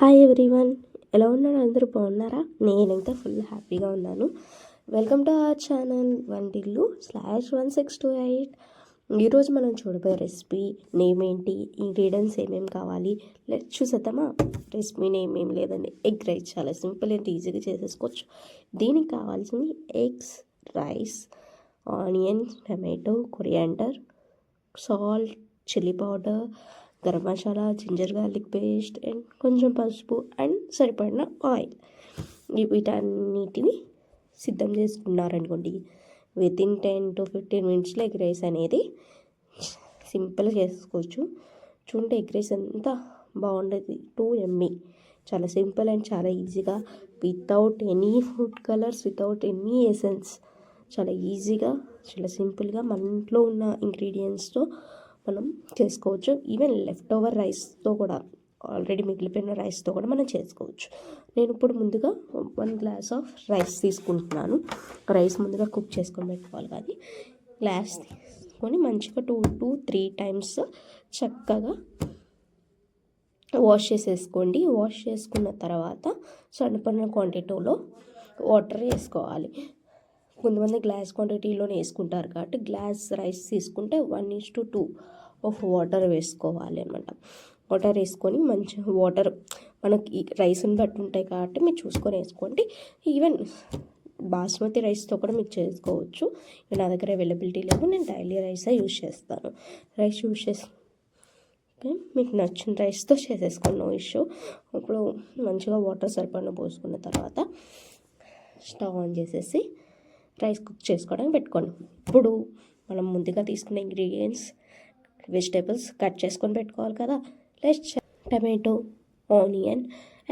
Hi everyone, ఎలా ఉన్నారు? అందరూ బాగున్నారా? నేనైతే ఫుల్ హ్యాపీగా ఉన్నాను. వెల్కమ్ టు అవర్ ఛానల్ వంటిల్లు/1628. ఈరోజు మనం చూడబోయే రెసిపీ నేమ్ ఏంటి, ఇంగ్రీడియంట్స్ ఏమేమి కావాలి చూసేద్దామా? రెసిపీ నేమ్ ఏం లేదండి, ఎగ్ రైస్. చాలా సింపుల్ అండ్ ఈజీగా చేసేసుకోవచ్చు. దీనికి కావాల్సింది eggs, rice, onion, tomato, coriander, salt, chilli powder, garam masala, ginger garlic paste and కొంచెం పసుపు అండ్ సరిపడిన ఆయిల్. వీటన్నిటిని సిద్ధం చేసుకున్నారనుకోండి, వితిన్ 10 to 15 మినిట్స్లో ఎగ్ రైస్ అనేది సింపుల్గా చేసుకోవచ్చు. చూడండి, ఎగ్ రైస్ ఎంత బాగుండేది, 2 yummy. చాలా సింపుల్ అండ్ చాలా ఈజీగా, without any food colours, without any essence, చాలా ఈజీగా, చాలా సింపుల్గా మన ఇంట్లో ఉన్న ఇంగ్రీడియంట్స్తో మనం చేసుకోవచ్చు. ఈవెన్ లెఫ్ట్ ఓవర్ రైస్తో కూడా, ఆల్రెడీ మిగిలిపోయిన రైస్తో కూడా మనం చేసుకోవచ్చు. నేను ఇప్పుడు ముందుగా 1 గ్లాస్ ఆఫ్ రైస్ తీసుకుంటున్నాను. రైస్ ముందుగా కుక్ చేసుకొని పెట్టుకోవాలి. కానీ గ్లాస్ తీసుకొని మంచిగా 2 to 3 times చక్కగా వాష్ చేసేసుకోండి. వాష్ చేసుకున్న తర్వాత సన్నపడిన క్వాంటిటీలో వాటర్ వేసుకోవాలి. కొంతమంది గ్లాస్ క్వాంటిటీలోనే వేసుకుంటారు కాబట్టి గ్లాస్ రైస్ తీసుకుంటే 1:2 ఆఫ్ వాటర్ వేసుకోవాలి అనమాట. వాటర్ వేసుకొని మంచిగా, వాటర్ మనకి రైస్ని బట్టి ఉంటాయి కాబట్టి మీరు చూసుకొని వేసుకోండి. ఈవెన్ బాస్మతి రైస్తో కూడా మీరు చేసుకోవచ్చు. నా దగ్గర అవైలబిలిటీ లేవు, నేను డైలీ రైసే యూజ్ చేస్తాను. రైస్ యూజ్ చేసి మీకు నచ్చిన రైస్తో చేసేసుకోండి, నో ఇష్యూ. ఇప్పుడు మంచిగా వాటర్ సరిపడిన పోసుకున్న తర్వాత స్టవ్ ఆన్ చేసేసి రైస్ కుక్ చేసుకోవడానికి పెట్టుకోండి. ఇప్పుడు మనం ముందుగా తీసుకున్న ఇంగ్రీడియంట్స్, వెజిటేబుల్స్ కట్ చేసుకొని పెట్టుకోవాలి కదా. Let's tomato, onion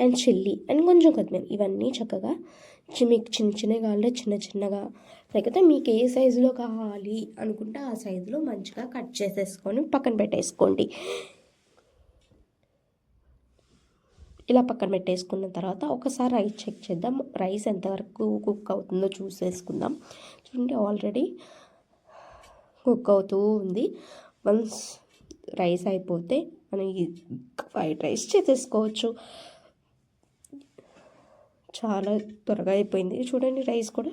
and chilli and కొంచెం కొత్తిమీర, ఇవన్నీ చక్కగా మీకు చిన్న చిన్నగా కావాలంటే చిన్న చిన్నగా, లేకపోతే మీకు ఏ సైజులో కావాలి అనుకుంటే ఆ సైజులో మంచిగా కట్ చేసేసుకొని పక్కన పెట్టేసుకోండి. ఇలా పక్కన పెట్టేసుకున్న తర్వాత ఒకసారి రైస్ చెక్ చేద్దాం, రైస్ ఎంతవరకు కుక్ అవుతుందో చూసేసుకుందాం. చూడండి, ఆల్రెడీ కుక్ అవుతూ ఉంది. వన్స్ రైస్ అయిపోతే మనం ఫ్రైడ్ రైస్ చేసేసుకోవచ్చు. చాలా త్వరగా అయిపోయింది. చూడండి, రైస్ కూడా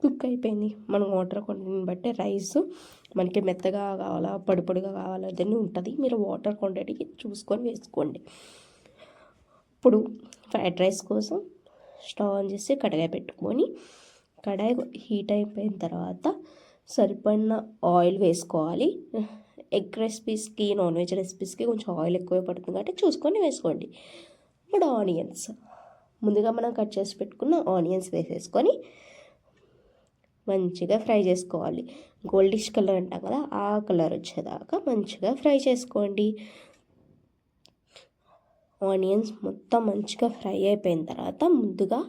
కుక్ అయిపోయింది. మనం వాటర్ క్వాంటిటీని బట్టి రైస్ మనకి మెత్తగా కావాలా, పొడి పొడిగా కావాలా అదని ఉంటుంది. మీరు వాటర్ క్వాంటిటీ చూసుకొని వేసుకోండి. ఇప్పుడు ఫ్రైడ్ రైస్ కోసం స్టవ్ ఆన్ చేసి కడాయి పెట్టుకొని, కడాయి హీట్ అయిపోయిన తర్వాత సరిపడిన ఆయిల్ వేసుకోవాలి. ఎగ్ రెసిపీస్కి, నాన్ వెజ్ రెసిపీస్కి కొంచెం ఆయిల్ ఎక్కువ పడుతుంది కాబట్టి చూసుకొని వేసుకోండి. ఇప్పుడు ఆనియన్స్, ముందుగా మనం కట్ చేసి పెట్టుకున్న ఆనియన్స్ వేసేసుకొని మంచిగా ఫ్రై చేసుకోవాలి. గోల్డిష్ కలర్ అంటాం కదా, ఆ కలర్ వచ్చేదాకా మంచిగా ఫ్రై చేసుకోండి. ఆనియన్స్ మొత్తం మంచిగా ఫ్రై అయిపోయిన తర్వాత ముందుగా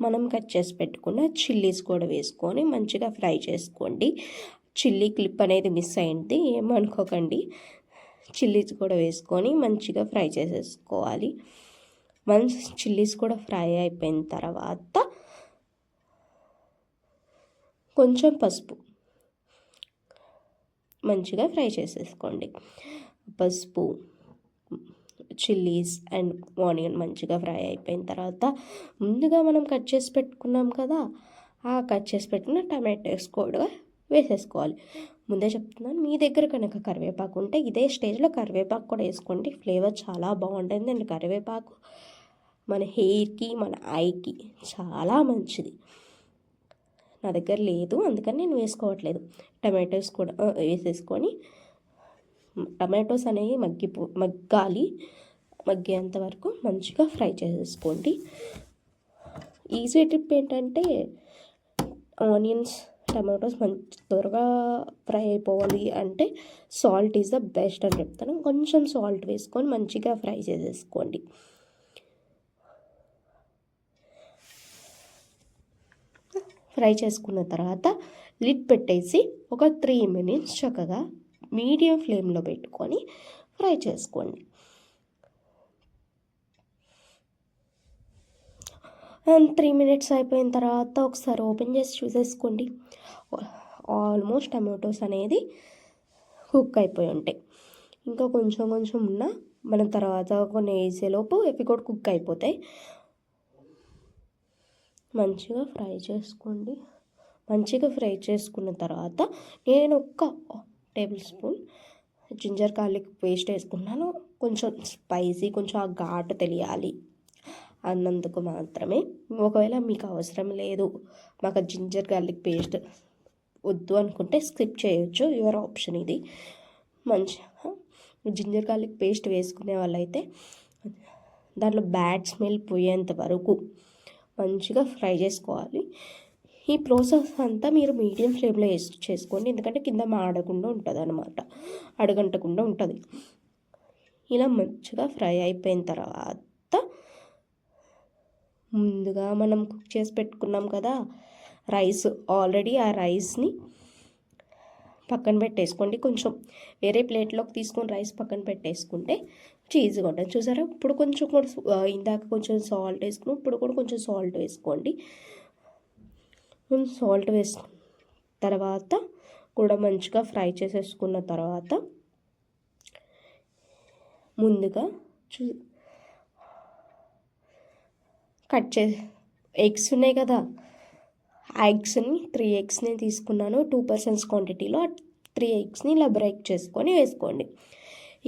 మనం కట్ చేసి పెట్టుకున్న చిల్లీస్ కూడా వేసుకొని మంచిగా ఫ్రై చేసుకోండి. చిల్లీ క్లిప్ అనేది మిస్ అయింది, ఏమనుకోకండి. చిల్లీస్ కూడా వేసుకొని మంచిగా ఫ్రై చేసేసుకోవాలి. వన్స్ చిల్లీస్ కూడా ఫ్రై అయిపోయిన తర్వాత కొంచెం పసుపు మంచిగా ఫ్రై చేసేసుకోండి. పసుపు, చిల్లీస్ అండ్ ఆనియన్ మంచిగా ఫ్రై అయిపోయిన తర్వాత ముందుగా మనం కట్ చేసి పెట్టుకున్నాం కదా, ఆ కట్ చేసి పెట్టిన టమాటోస్ కూడా వేసేసుకోవాలి. ముందే చెప్తున్నాను, మీ దగ్గర కనుక కరివేపాకు ఉంటే ఇదే స్టేజ్లో కరివేపాకు కూడా వేసుకోండి. ఫ్లేవర్ చాలా బాగుంటుంది అండ్ కరివేపాకు మన హెయిర్కి, మన ఐకి చాలా మంచిది. నా దగ్గర లేదు, అందుకని నేను వేసుకోవట్లేదు. టమాటోస్ కూడా వేసేసుకొని టమాటోస్ అనేవి మగ్గాలి. మగ్గేంత వరకు మంచిగా ఫ్రై చేసేసుకోండి. ఈజీ టిప్ ఏంటంటే, ఆనియన్స్, టమాటోస్ మంచి త్వరగా ఫ్రై అయిపోవాలి అంటే సాల్ట్ ఈజ్ ద బెస్ట్ అని చెప్తాను. కొంచెం సాల్ట్ వేసుకొని మంచిగా ఫ్రై చేసేసుకోండి. ఫ్రై చేసుకున్న తర్వాత లిడ్ పెట్టేసి ఒక 3 minutes చక్కగా మీడియం ఫ్లేమ్లో పెట్టుకొని ఫ్రై చేసుకోండి. 3 minutes అయిపోయిన తర్వాత ఒకసారి ఓపెన్ చేసి చూసేసుకోండి. ఆల్మోస్ట్ టమాటోస్ అనేది కుక్ అయిపోయి ఉంటాయి. ఇంకా కొంచెం కొంచెం ఉన్న మనం తర్వాత కొన్ని వేసేలోపు ఇవి కూడా కుక్ అయిపోతాయి. మంచిగా ఫ్రై చేసుకోండి. మంచిగా ఫ్రై చేసుకున్న తర్వాత నేను 1 tablespoon ginger garlic paste వేసుకున్నాను. కొంచెం స్పైసీ, కొంచెం ఆ ఘాటు తెలియాలి అన్నందుకు మాత్రమే. ఒకవేళ మీకు అవసరం లేదు, మాకు జింజర్ గార్లిక్ పేస్ట్ వద్దు అనుకుంటే స్కిప్ చేయొచ్చు, యువర్ ఆప్షన్ ఇది. మంచిగా జింజర్ గార్లిక్ పేస్ట్ వేసుకునే వాళ్ళైతే దాంట్లో బ్యాడ్ స్మెల్ పోయేంత వరకు మంచిగా ఫ్రై చేసుకోవాలి. ఈ ప్రాసెస్ అంతా మీరు మీడియం ఫ్లేమ్లో చేసుకోండి, ఎందుకంటే కింద మాడకుండా ఉంటుంది అనమాట, అడగంటకుండా ఉంటుంది. ఇలా మంచిగా ఫ్రై అయిపోయిన తర్వాత ముందుగా మనం కుక్ చేసి పెట్టుకున్నాం కదా రైస్, ఆల్రెడీ ఆ రైస్ని పక్కన పెట్టేసుకోండి. కొంచెం వేరే ప్లేట్లోకి తీసుకొని రైస్ పక్కన పెట్టేసుకుంటే చీజ్గా ఉంటుంది. చూసారా, ఇప్పుడు కొంచెం ఇందాక కొంచెం సాల్ట్ వేసుకున్నాం, ఇప్పుడు కూడా కొంచెం సాల్ట్ వేసుకోండి. సాల్ట్ వేసుకున్న తర్వాత కూడా మంచిగా ఫ్రై చేసేసుకున్న తర్వాత ముందుగా కట్ చేసి ఎగ్స్ ఉన్నాయి కదా, ఆ ఎగ్స్ని 3 ఎగ్స్ని తీసుకున్నాను. 2 పర్సన్స్ క్వాంటిటీలో 3 ఎగ్స్ని ఇలా బ్రేక్ చేసుకొని వేసుకోండి.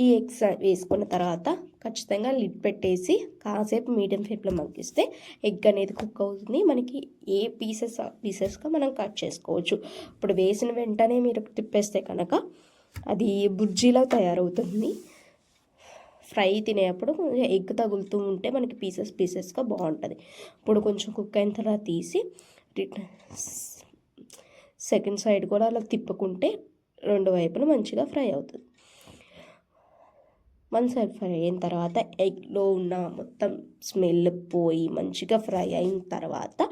ఈ ఎగ్స్ వేసుకున్న తర్వాత ఖచ్చితంగా లిడ్ పెట్టేసి కాసేపు మీడియం ఫ్లేమ్లో మగ్గిస్తే ఎగ్ అనేది కుక్ అవుతుంది. మనకి ఏ పీసెస్గా మనం కట్ చేసుకోవచ్చు. ఇప్పుడు వేసిన వెంటనే మీరు తిప్పేస్తే కనుక అది బుర్జీలా తయారవుతుంది. ఫ్రై తినేటప్పుడు ఎగ్ తగులుతూ ఉంటే మనకి పీసెస్గా బాగుంటుంది. ఇప్పుడు కొంచెం కుక్ అయిన తర్వాత తీసి సెకండ్ సైడ్ కూడా అలా తిప్పుకుంటే 2 వైపులు మంచిగా ఫ్రై అవుతుంది. 1 సైడ్ ఫ్రై అయిన తర్వాత ఎగ్లో ఉన్న మొత్తం స్మెల్ పోయి మంచిగా ఫ్రై అయిన తర్వాత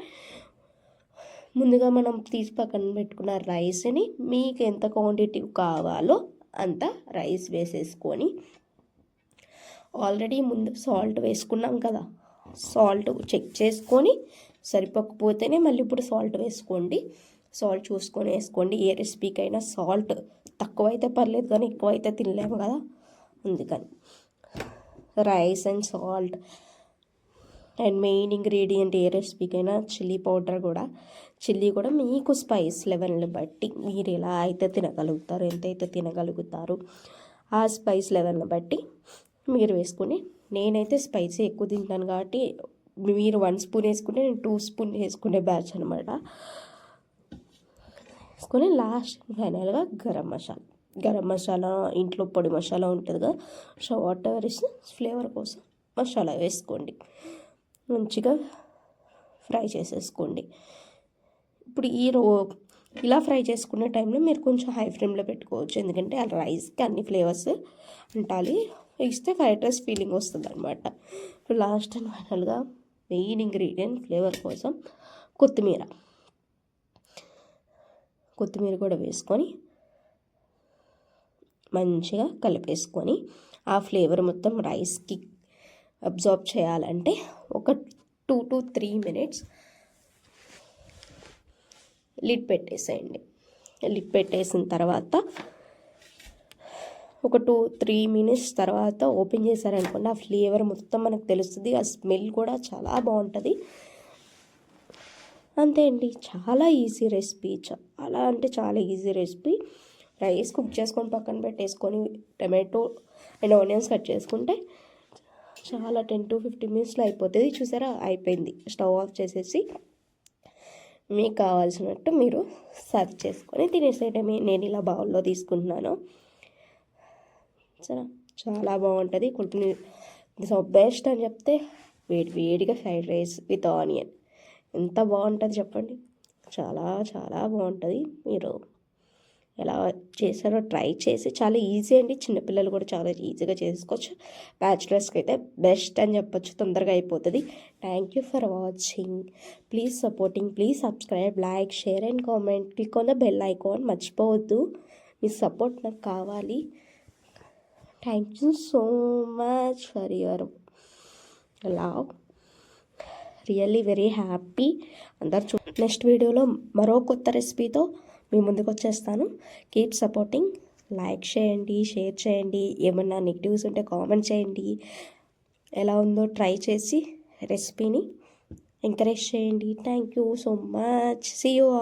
ముందుగా మనం తీసి పక్కన పెట్టుకున్న రైస్ని మీకు ఎంత క్వాంటిటీ కావాలో అంత రైస్ వేసేసుకొని, ఆల్రెడీ ముందు సాల్ట్ వేసుకున్నాం కదా, సాల్ట్ చెక్ చేసుకొని సరిపోకపోతేనే మళ్ళీ ఇప్పుడు సాల్ట్ వేసుకోండి. సాల్ట్ చూసుకొని వేసుకోండి. ఏ రెసిపీకైనా సాల్ట్ తక్కువైతే పర్లేదు, కానీ ఎక్కువైతే తినలేము కదా, అందుకని rice and salt. And main ingredient ఏ రెసిపీకైనా చిల్లీ పౌడర్ కూడా. చిల్లీ కూడా మీకు స్పైస్ లెవెల్ని బట్టి మీరు ఎలా అయితే తినగలుగుతారు, ఎంతైతే తినగలుగుతారు ఆ స్పైస్ లెవెల్ని బట్టి మీరు వేసుకుని. నేనైతే స్పైసీ ఎక్కువ తింటాను కాబట్టి మీరు 1 స్పూన్ వేసుకుంటే నేను 2 స్పూన్ వేసుకునే బ్యాచ్ అనమాట. వేసుకొని లాస్ట్ ఫైనల్గా గరం మసాలా ఇంట్లో పొడి మసాలా ఉంటుంది కదా, so what ever is flavour కోసం మసాలా వేసుకోండి. మంచిగా ఫ్రై చేసేసుకోండి. ఇప్పుడు ఇలా ఫ్రై చేసుకునే టైంలో మీరు కొంచెం హై ఫ్లేమ్లో పెట్టుకోవచ్చు, ఎందుకంటే ఆ రైస్కి అన్ని ఫ్లేవర్స్ ఉండాలి. ఇస్తే ఫ్రైడ్ రైస్ ఫీలింగ్ వస్తుంది అనమాట. ఇప్పుడు లాస్ట్ అండ్ ఫైనల్గా మెయిన్ ఇంగ్రీడియంట్ ఫ్లేవర్ కోసం కొత్తిమీర కూడా వేసుకొని మంచిగా కలిపేసుకొని ఆ ఫ్లేవర్ మొత్తం రైస్కి అబ్జార్బ్ చేయాలంటే ఒక 2 to 3 minutes లిడ్ పెట్టేసేయండి. లిడ్ పెట్టేసిన తర్వాత ఒక 2-3 minutes తర్వాత ఓపెన్ చేశారనుకోండి, ఆ ఫ్లేవర్ మొత్తం మనకు తెలుస్తుంది. ఆ స్మెల్ కూడా చాలా బాగుంటుంది. అంతే అండి, చాలా ఈజీ రెసిపీ, చాలా అంటే చాలా ఈజీ రెసిపీ. రైస్ కుక్ చేసుకొని పక్కన పెట్టేసుకొని టమాటో అండ్ ఆనియన్స్ కట్ చేసుకుంటే చాలా 10 to 15 minutesలో అయిపోతుంది. చూసారా, అయిపోయింది. స్టవ్ ఆఫ్ చేసేసి మీకు కావాల్సినట్టు మీరు సర్వ్ చేసుకొని తినేసేయటమే. నేను ఇలా బౌల్లో తీసుకుంటున్నాను. సరే, చాలా బాగుంటుంది. కొన్ని బెస్ట్ అని చెప్తే వేడిగా ఫ్రైడ్ రైస్ విత్ ఆనియన్ ఎంత బాగుంటుంది చెప్పండి. చాలా చాలా బాగుంటుంది. మీరు ఎలా చేశారో ట్రై చేసి, చాలా ఈజీ అండి. చిన్నపిల్లలు కూడా చాలా ఈజీగా చేసుకోవచ్చు. బ్యాచిలర్స్కి అయితే బెస్ట్ అని చెప్పొచ్చు, తొందరగా అయిపోతుంది. Thank you for watching. Please supporting, please subscribe, like, share and comment. Click on the bell icon. మర్చిపోవద్దు, మీ సపోర్ట్ నాకు కావాలి. Thank you so much for your love. Really very happy. అందరు నెక్స్ట్ వీడియోలో మరో కొత్త రెసిపీతో మీ ముందుకు వచ్చేస్తాను. కీప్ సపోర్టింగ్, లైక్ చేయండి, షేర్ చేయండి, ఏమన్నా నెగిటివ్స్ ఉంటే కామెంట్ చేయండి. ఎలా ఉందో ట్రై చేసి రెసిపీని ఎంకరేజ్ చేయండి. Thank you so much. See you.